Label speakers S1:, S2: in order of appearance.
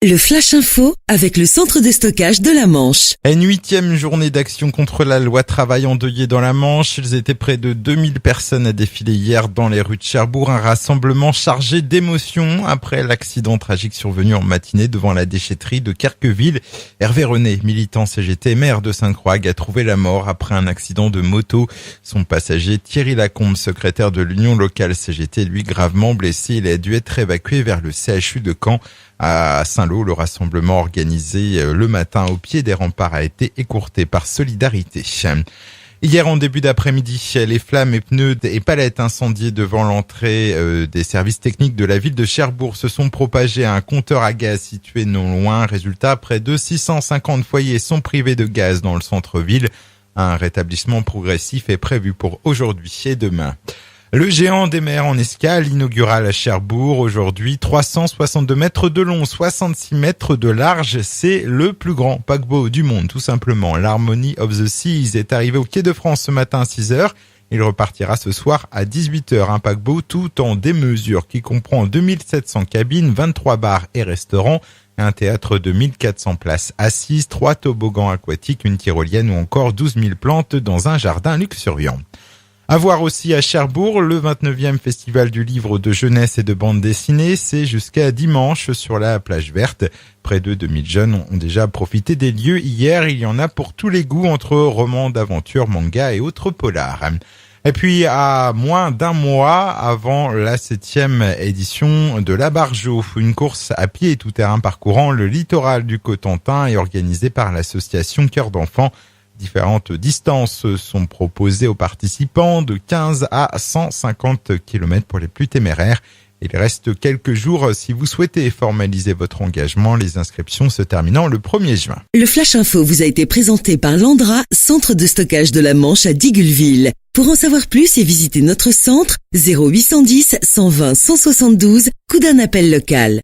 S1: Le Flash Info avec le centre de stockage de la Manche.
S2: Une 8e journée d'action contre la loi travail endeuillée dans la Manche. Ils étaient près de 2000 personnes à défiler hier dans les rues de Cherbourg. Un rassemblement chargé d'émotions après l'accident tragique survenu en matinée devant la déchetterie de Querqueville. Hervé René, militant CGT, maire de Sainte-Croix, a trouvé la mort après un accident de moto. Son passager Thierry Lacombe, secrétaire de l'Union locale CGT, lui gravement blessé. Il a dû être évacué vers le CHU de Caen. À Saint-Lô, le rassemblement organisé le matin au pied des remparts a été écourté par solidarité. Hier, en début d'après-midi, les flammes et pneus et palettes incendiées devant l'entrée des services techniques de la ville de Cherbourg se sont propagées à un compteur à gaz situé non loin. Résultat, près de 650 foyers sont privés de gaz dans le centre-ville. Un rétablissement progressif est prévu pour aujourd'hui et demain. Le géant des mers en escale inaugural à Cherbourg aujourd'hui, 362 mètres de long, 66 mètres de large. C'est le plus grand paquebot du monde, tout simplement. L'Harmony of the Seas est arrivé au quai de France ce matin à 6h. Il repartira ce soir à 18h. Un paquebot tout en démesure qui comprend 2700 cabines, 23 bars et restaurants, un théâtre de 1400 places assises, 3 toboggans aquatiques, une tyrolienne ou encore 12 000 plantes dans un jardin luxuriant. À voir aussi à Cherbourg, le 29e festival du livre de jeunesse et de bande dessinée, c'est jusqu'à dimanche sur la plage verte. Près de 2000 jeunes ont déjà profité des lieux hier. Il y en a pour tous les goûts entre romans d'aventure, manga et autres polars. Et puis, à moins d'un mois avant la 7e édition de la Barjo, une course à pied et tout-terrain parcourant le littoral du Cotentin est organisée par l'association Cœur d'Enfant. Différentes distances sont proposées aux participants de 15 à 150 km pour les plus téméraires. Il reste quelques jours si vous souhaitez formaliser votre engagement, les inscriptions se terminant le 1er juin.
S1: Le Flash Info vous a été présenté par Landra, centre de stockage de la Manche à Digoulville. Pour en savoir plus et visiter notre centre, 0810 120 172, coup d'un appel local.